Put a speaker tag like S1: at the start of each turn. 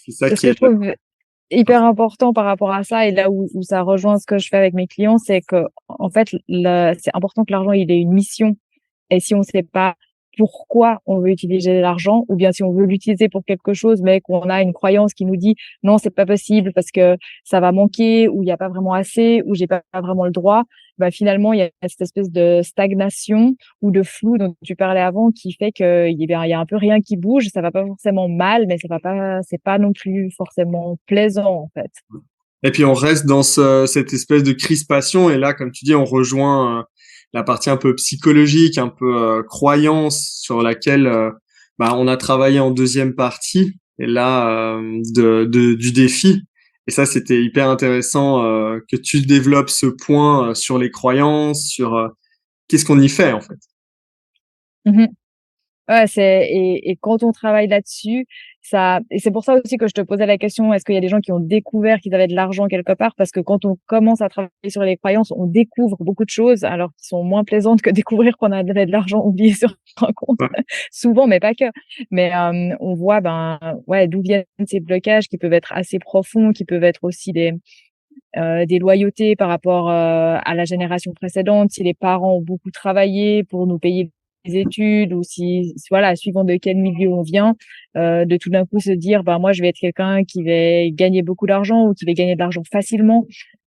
S1: C'est ça
S2: Et ce
S1: qui
S2: que je
S1: est
S2: trouve hyper important par rapport à ça et là où ça rejoint ce que je fais avec mes clients, c'est que en fait, c'est important que l'argent, il ait une mission. Et si on ne sait pas pourquoi on veut utiliser l'argent, ou bien si on veut l'utiliser pour quelque chose, mais qu'on a une croyance qui nous dit non, c'est pas possible parce que ça va manquer, ou il n'y a pas vraiment assez, ou j'ai pas vraiment le droit, bah finalement, il y a cette espèce de stagnation ou de flou dont tu parlais avant qui fait qu'il y a un peu rien qui bouge. Ça va pas forcément mal, mais ça va pas, c'est pas non plus forcément plaisant, en fait.
S1: et puis on reste dans cette espèce de crispation et là, comme tu dis, on rejoint la partie un peu psychologique, un peu croyance sur laquelle bah, on a travaillé en deuxième partie et là du défi. Et ça, c'était hyper intéressant que tu développes ce point sur les croyances, sur qu'est-ce qu'on y fait en fait.
S2: Mhm. Ouais, et quand on travaille là-dessus, et c'est pour ça aussi que je te posais la question, est-ce qu'il y a des gens qui ont découvert qu'ils avaient de l'argent quelque part? Parce que quand on commence à travailler sur les croyances, on découvre beaucoup de choses, alors qui sont moins plaisantes que découvrir qu'on avait de l'argent oublié sur un compte.
S1: Ouais.
S2: Souvent, mais pas que. Mais on voit, ouais, d'où viennent ces blocages qui peuvent être assez profonds, qui peuvent être aussi des loyautés par rapport à la génération précédente, si les parents ont beaucoup travaillé pour nous payer les études ou si voilà, suivant de quel milieu on vient, de tout d'un coup se dire, bah moi je vais être quelqu'un qui va gagner beaucoup d'argent ou qui va gagner de l'argent facilement.